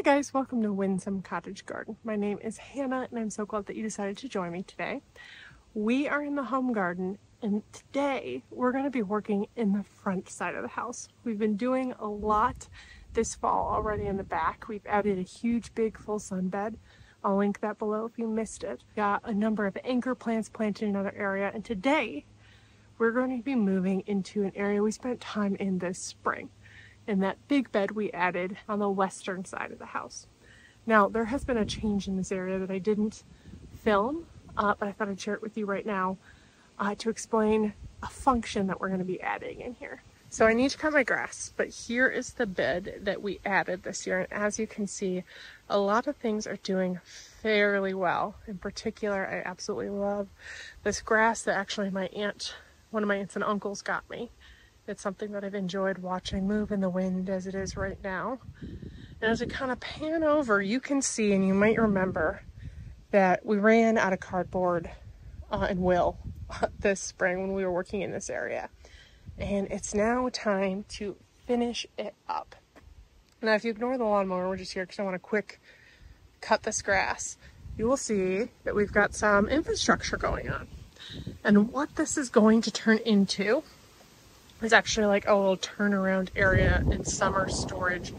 guys, welcome to Windsome Cottage Garden. My name is Hannah and I'm so glad that you decided to join me today. We are in the home garden and today we're going to be working in the front side of the house. We've been doing a lot this fall already in the back. We've added a huge big full sun bed. I'll link that below if you missed it. Got a number of anchor plants planted in another area, and today we're going to be moving into an area we spent time in this spring. In that big bed we added on the western side of the house. Now, there has been a change in this area that I didn't film, but I thought I'd share it with you right now to explain a function that we're going to be adding in here. So I need to cut my grass, but here is the bed that we added this year. And as you can see, a lot of things are doing fairly well. In particular, I absolutely love this grass that actually one of my aunts and uncles got me. It's something that I've enjoyed watching move in the wind as it is right now. And as we kind of pan over, you can see, and you might remember, that we ran out of cardboard and will this spring when we were working in this area. And it's now time to finish it up. Now, if you ignore the lawnmower, we're just here because I want to quick cut this grass. You will see that we've got some infrastructure going on. And what this is going to turn into is actually like a little turnaround area and summer storage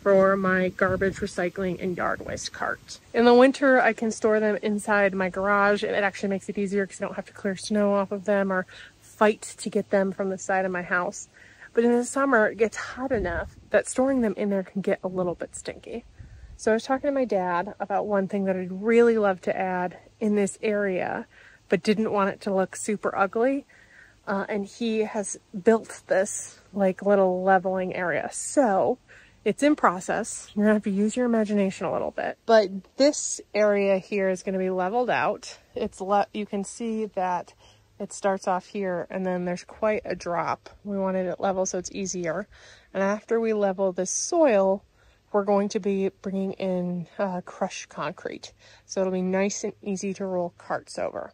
for my garbage, recycling, and yard waste carts. In the winter, I can store them inside my garage, and it actually makes it easier because I don't have to clear snow off of them or fight to get them from the side of my house. But in the summer, it gets hot enough that storing them in there can get a little bit stinky. So I was talking to my dad about one thing that I'd really love to add in this area, but didn't want it to look super ugly. And he has built this like little leveling area. So it's in process. You're gonna have to use your imagination a little bit. But this area here is gonna be leveled out. You can see that it starts off here and then there's quite a drop. We wanted it level so it's easier. And after we level this soil, we're going to be bringing in crushed concrete. So it'll be nice and easy to roll carts over.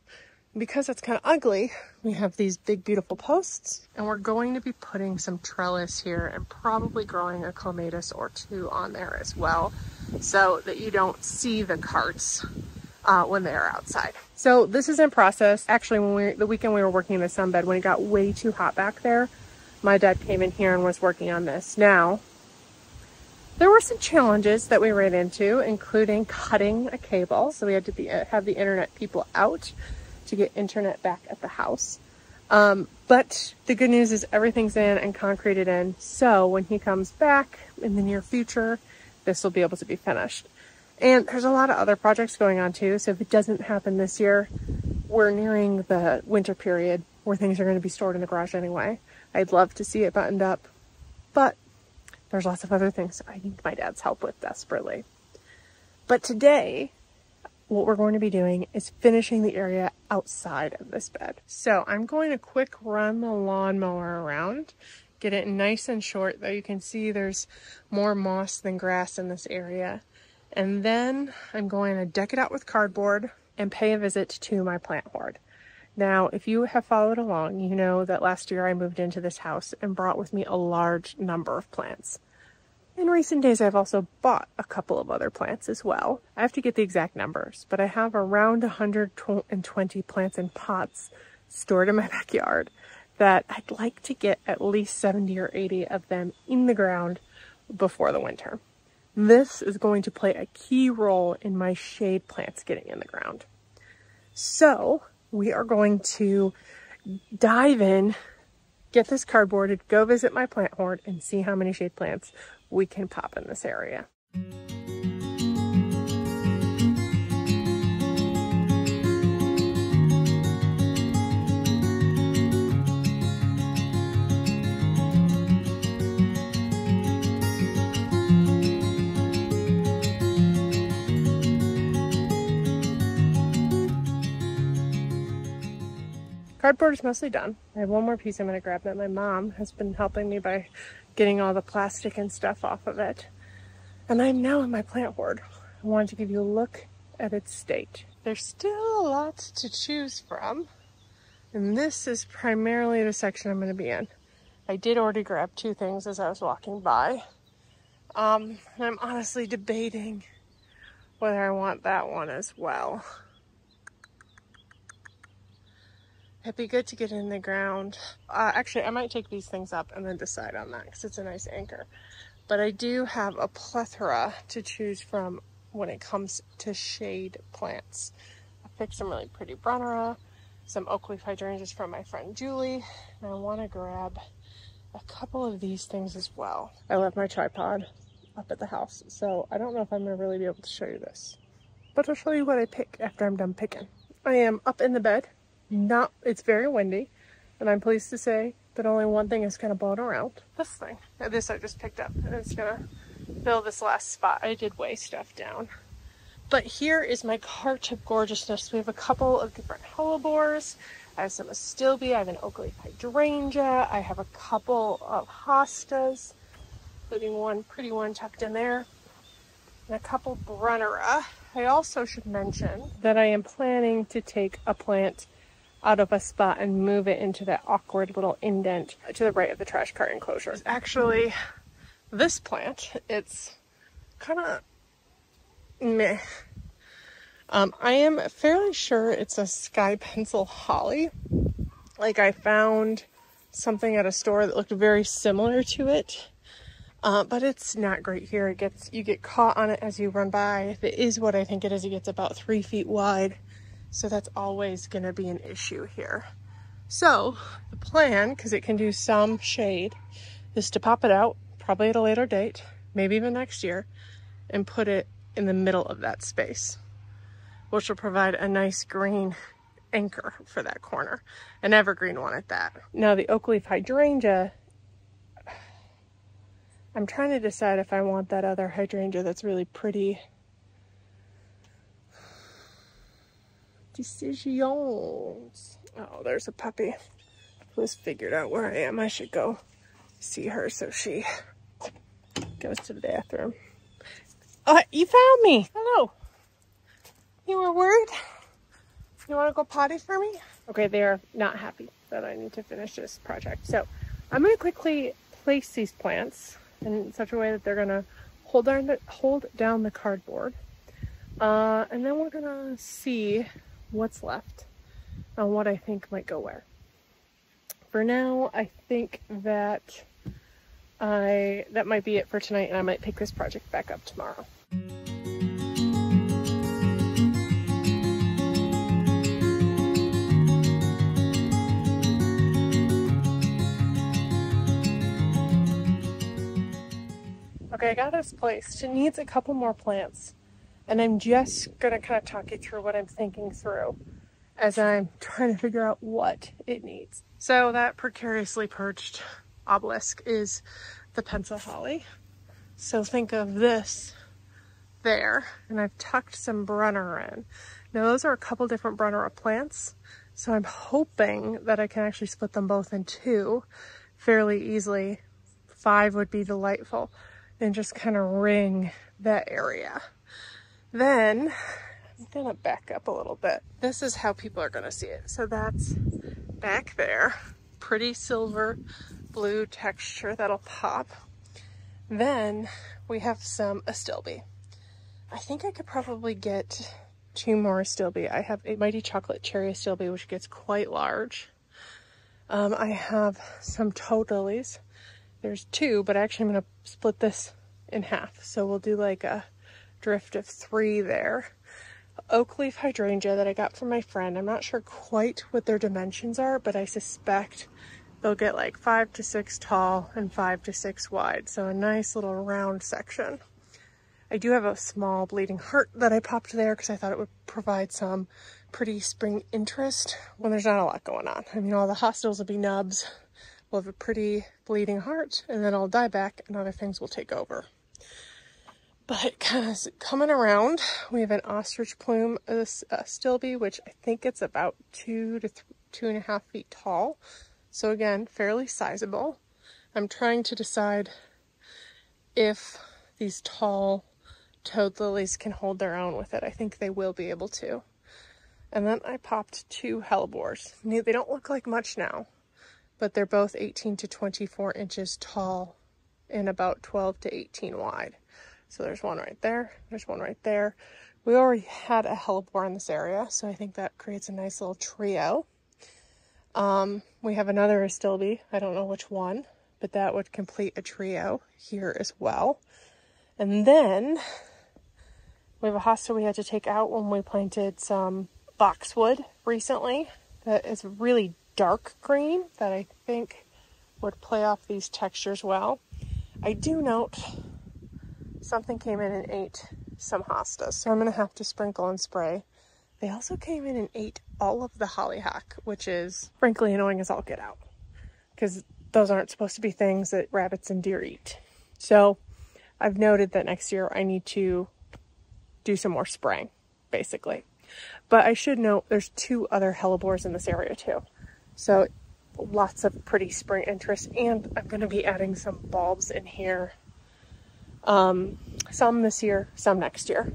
Because it's kind of ugly, we have these big, beautiful posts, and we're going to be putting some trellis here and probably growing a clematis or two on there as well, so that you don't see the carts when they're outside. So this is in process. Actually, the weekend we were working in the sunbed, when it got way too hot back there, my dad came in here and was working on this. Now, there were some challenges that we ran into, including cutting a cable. So we had to have the internet people out to get internet back at the house. But the good news is everything's in and concreted in. So when he comes back in the near future, this will be able to be finished. And there's a lot of other projects going on too. So if it doesn't happen this year, we're nearing the winter period where things are going to be stored in the garage anyway. I'd love to see it buttoned up, but there's lots of other things I need my dad's help with desperately. But today, what we're going to be doing is finishing the area outside of this bed. So I'm going to quick run the lawnmower around, get it nice and short, though you can see there's more moss than grass in this area. And then I'm going to deck it out with cardboard and pay a visit to my plant hoard. Now, if you have followed along, you know that last year I moved into this house and brought with me a large number of plants. In recent days, I've also bought a couple of other plants as well. I have to get the exact numbers, but I have around 120 plants in pots stored in my backyard that I'd like to get at least 70 or 80 of them in the ground before the winter. This is going to play a key role in my shade plants getting in the ground. So we are going to dive in, get this cardboarded, go visit my plant hoard, and see how many shade plants we can pop in this area. Cardboard is mostly done. I have one more piece I'm going to grab that my mom has been helping me by getting all the plastic and stuff off of it. And I'm now in my plant hoard. I wanted to give you a look at its state. There's still a lot to choose from, and this is primarily the section I'm going to be in. I did already grab two things as I was walking by. And I'm honestly debating whether I want that one as well. It'd be good to get in the ground. Actually, I might take these things up and then decide on that because it's a nice anchor. But I do have a plethora to choose from when it comes to shade plants. I picked some really pretty Brunnera, some oak leaf hydrangeas from my friend Julie, and I want to grab a couple of these things as well. I left my tripod up at the house, so I don't know if I'm going to really be able to show you this. But I'll show you what I pick after I'm done picking. I am up in the bed. It's very windy, and I'm pleased to say that only one thing is kind of blowing around. This thing. This I just picked up, and it's gonna fill this last spot. I did weigh stuff down. But here is my cart of gorgeousness. We have a couple of different hellebores. I have some astilbe. I have an oak leaf hydrangea. I have a couple of hostas, including one pretty one tucked in there, and a couple Brunnera. I also should mention that I am planning to take a plant out of a spot and move it into that awkward little indent to the right of the trash cart enclosure. It's actually this plant. It's kind of meh. I am fairly sure it's a sky pencil holly. Like, I found something at a store that looked very similar to it, but it's not great here. You get caught on it as you run by. If it is what I think it is, it gets about 3 feet wide. So that's always going to be an issue here. So the plan, because it can do some shade, is to pop it out, probably at a later date, maybe even next year, and put it in the middle of that space, which will provide a nice green anchor for that corner, an evergreen one at that. Now the oak leaf hydrangea, I'm trying to decide if I want that other hydrangea that's really pretty. Decisions. Oh, there's a puppy who's figured out where I am. I should go see her so she goes to the bathroom. Oh, you found me. Hello. You were worried? You want to go potty for me? Okay, they are not happy that I need to finish this project. So I'm going to quickly place these plants in such a way that they're going to hold down the cardboard. And then we're going to see what's left and what I think might go where. For now, I think that that might be it for tonight, and I might pick this project back up tomorrow. Okay, I got this placed. It needs a couple more plants. And I'm just going to kind of talk you through what I'm thinking through as I'm trying to figure out what it needs. So that precariously perched obelisk is the pencil holly. So think of this there, and I've tucked some Brunnera in. Now those are a couple different Brunnera plants, so I'm hoping that I can actually split them both in two fairly easily. 5 would be delightful, and just kind of ring that area. Then I'm gonna back up a little bit. This is how people are gonna see it. So that's back there, pretty silver blue texture that'll pop. Then we have some astilbe. I think I could probably get 2 more astilbe. I have a mighty chocolate cherry astilbe, which gets quite large. I have some toad-lilies. There's 2, but actually I'm gonna split this in half. So we'll do like a drift of 3 there. Oak leaf hydrangea that I got from my friend. I'm not sure quite what their dimensions are, but I suspect they'll get like 5 to 6 tall and 5 to 6 wide. So a nice little round section. I do have a small bleeding heart that I popped there because I thought it would provide some pretty spring interest when there's not a lot going on. I mean, all the hostels will be nubs. We'll have a pretty bleeding heart, and then I'll die back and other things will take over. But kind of coming around, we have an ostrich plume astilbe, which I think it's about 2 to 2.5 feet tall. So again, fairly sizable. I'm trying to decide if these tall toad lilies can hold their own with it. I think they will be able to. And then I popped 2 hellebores. They don't look like much now, but they're both 18 to 24 inches tall and about 12 to 18 wide. So there's one right there, there's one right there. We already had a hellebore in this area, so I think that creates a nice little trio. We have another astilbe, I don't know which one, but that would complete a trio here as well. And then we have a hosta we had to take out when we planted some boxwood recently that is really dark green that I think would play off these textures well. I do note something came in and ate some hostas, so I'm going to have to sprinkle and spray. They also came in and ate all of the hollyhock, which is frankly annoying as all get out, because those aren't supposed to be things that rabbits and deer eat. So I've noted that next year I need to do some more spraying, basically. But I should note there's 2 other hellebores in this area too. So lots of pretty spring interest, and I'm going to be adding some bulbs in here. Some this year, some next year.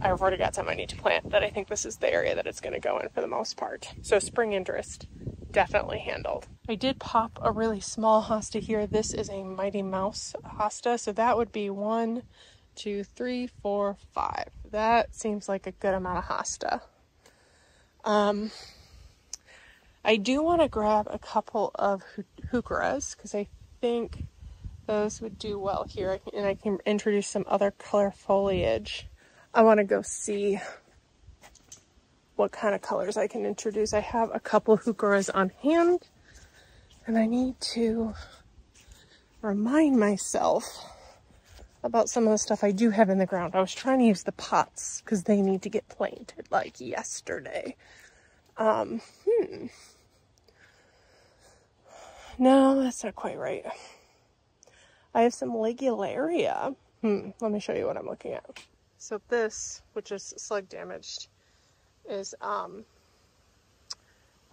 I've already got some I need to plant that I think this is the area that it's going to go in for the most part. So spring interest, definitely handled. I did pop a really small hosta here. This is a Mighty Mouse hosta, so that would be 1, 2, 3, 4, 5. That seems like a good amount of hosta. I do want to grab a couple of heucheras because I think those would do well here, and I can introduce some other color foliage. I want to go see what kind of colors I can introduce. I have a couple heucheras on hand, and I need to remind myself about some of the stuff I do have in the ground. I was trying to use the pots because they need to get planted like yesterday. No, that's not quite right. I have some ligularia. Let me show you what I'm looking at. So this, which is slug damaged, is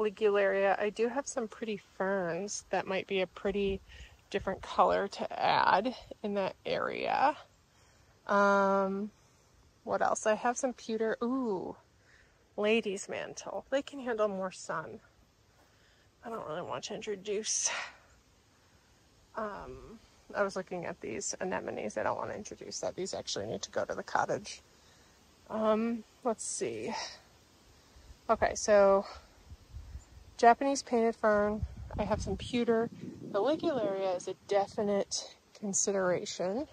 ligularia. I do have some pretty ferns that might be a pretty different color to add in that area. What else? I have some pewter. Ooh, lady's mantle. They can handle more sun. I don't really want to introduce. I was looking at these anemones. I don't want to introduce that. These actually need to go to the cottage. Let's see. Okay, so Japanese painted fern. I have some pewter. The ligularia is a definite consideration.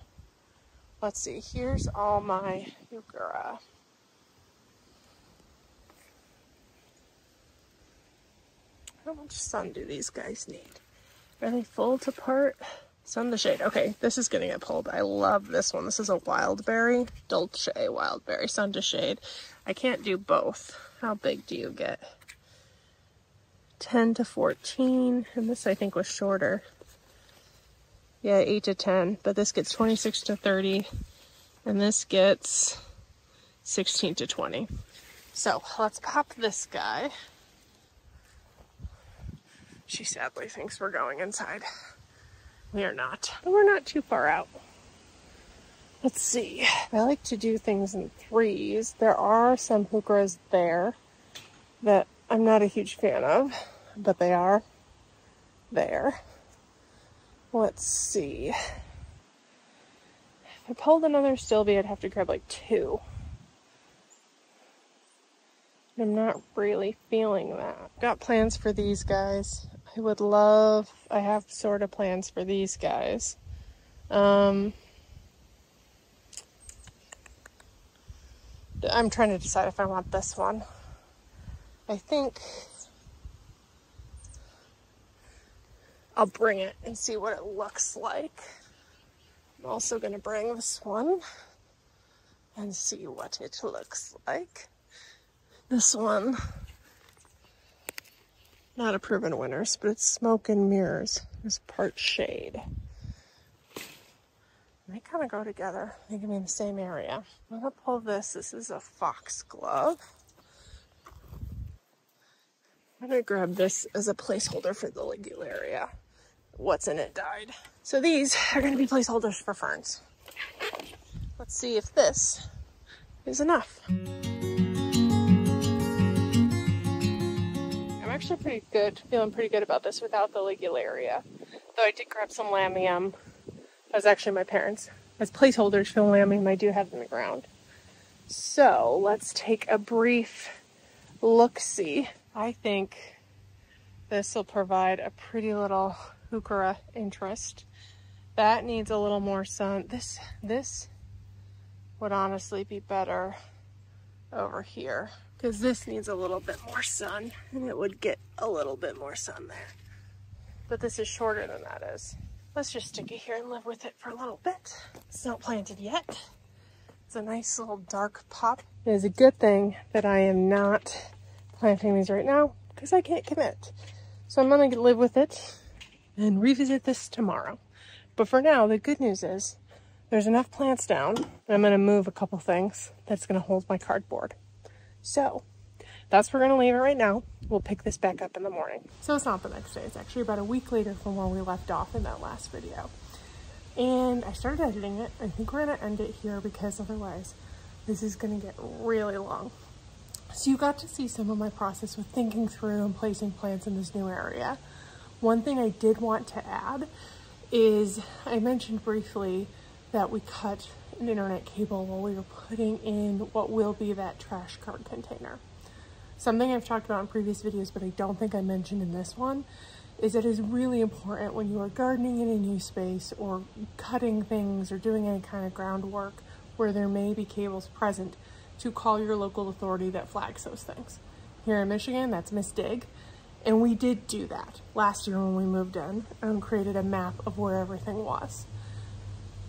Let's see. Here's all my heuchera. How much sun do these guys need? Are they full to part? Sun to shade. Okay, this is gonna get pulled. I love this one. This is a wildberry, Dolce wildberry, sun to shade. I can't do both. How big do you get? 10 to 14, and this I think was shorter. Yeah, 8 to 10, but this gets 26 to 30, and this gets 16 to 20. So let's pop this guy. She sadly thinks we're going inside. We are not, but we're not too far out. Let's see. I like to do things in threes. There are some heucheras there that I'm not a huge fan of, but they are there. Let's see. If I pulled another stilby, I'd have to grab like 2. I'm not really feeling that. Got plans for these guys. I have sort of plans for these guys. I'm trying to decide if I want this one. I think I'll bring it and see what it looks like. I'm also going to bring this one and see what it looks like. This one, not a proven winners, but it's smoke and mirrors. It's part shade. They kind of go together. They can be in the same area. I'm gonna pull this. This is a foxglove. I'm gonna grab this as a placeholder for the ligularia. What's in it died. So these are gonna be placeholders for ferns. Let's see if this is enough. I'm actually feeling pretty good about this without the ligularia. Though I did grab some lamium. That was actually my parents. As placeholders for the lambium I do have in the ground. So let's take a brief look-see. I think this will provide a pretty little heuchera interest. That needs a little more sun. This would honestly be better over here because this needs a little bit more sun and it would get a little bit more sun there. But this is shorter than that is. Let's just stick it here and live with it for a little bit. It's not planted yet. It's a nice little dark pop. It is a good thing that I am not planting these right now because I can't commit. So I'm gonna live with it and revisit this tomorrow. But for now, the good news is there's enough plants down and I'm gonna move a couple things that's gonna hold my cardboard. So that's where we're gonna leave it right now. We'll pick this back up in the morning. So it's not the next day, it's actually about a week later from where we left off in that last video. And I started editing it. I think we're gonna end it here because otherwise this is gonna get really long. So you got to see some of my process with thinking through and placing plants in this new area. One thing I did want to add is I mentioned briefly that we cut an internet cable while we were putting in what will be that trash card container. Something I've talked about in previous videos, but I don't think I mentioned in this one, is that it is really important when you are gardening in a new space or cutting things or doing any kind of groundwork where there may be cables present to call your local authority that flags those things. Here in Michigan, that's Miss Dig. And we did do that last year when we moved in and created a map of where everything was.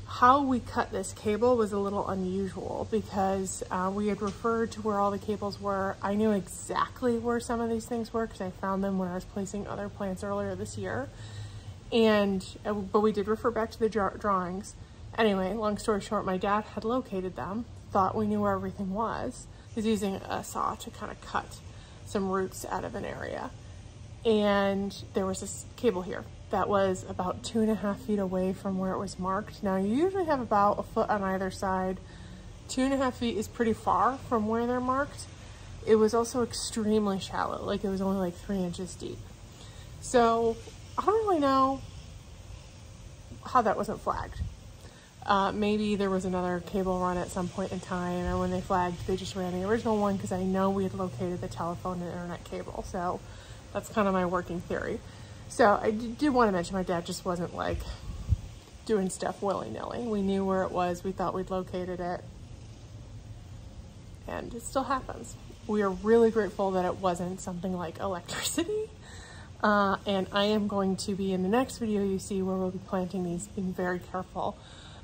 How we cut this cable was a little unusual because we had referred to where all the cables were. I knew exactly where some of these things were because I found them when I was placing other plants earlier this year. But we did refer back to the drawings. Anyway, long story short, my dad had located them, thought we knew where everything was. He was using a saw to kind of cut some roots out of an area. And there was this cable here that was about 2.5 feet away from where it was marked. Now you usually have about a foot on either side. 2.5 feet is pretty far from where they're marked. It was also extremely shallow, like it was only like 3 inches deep. So I don't really know how that wasn't flagged. Maybe there was another cable run at some point in time, and when they flagged, they just ran the original one because I know we had located the telephone and internet cable. So that's kind of my working theory. So I did want to mention my dad just wasn't like doing stuff willy-nilly. We knew where it was. We thought we'd located it. And it still happens. We are really grateful that it wasn't something like electricity. And I am going to be in the next video you see where we'll be planting these, being very careful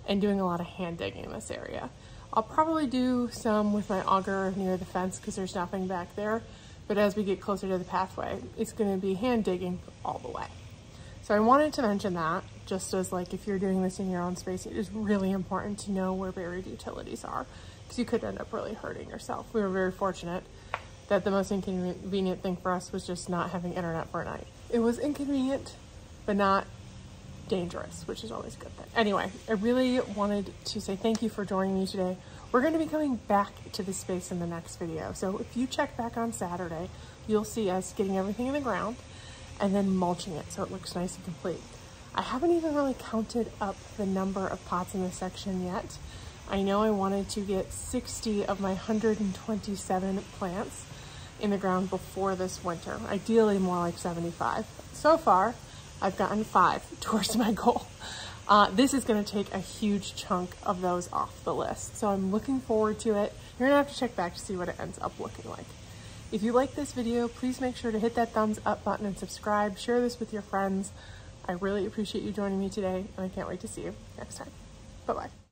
and doing a lot of hand digging in this area. I'll probably do some with my auger near the fence because there's nothing back there. But as we get closer to the pathway, it's going to be hand digging all the way. So I wanted to mention that just as like if you're doing this in your own space, it is really important to know where buried utilities are because you could end up really hurting yourself. We were very fortunate that the most inconvenient thing for us was just not having internet for a night. It was inconvenient, but not dangerous, which is always a good thing. Anyway, I really wanted to say thank you for joining me today. We're going to be coming back to this space in the next video. So if you check back on Saturday, you'll see us getting everything in the ground and then mulching it so it looks nice and complete. I haven't even really counted up the number of pots in this section yet. I know I wanted to get 60 of my 127 plants in the ground before this winter, ideally more like 75. So far, I've gotten 5 towards my goal. This is going to take a huge chunk of those off the list. So I'm looking forward to it. You're going to have to check back to see what it ends up looking like. If you like this video, please make sure to hit that thumbs up button and subscribe. Share this with your friends. I really appreciate you joining me today, and I can't wait to see you next time. Bye-bye.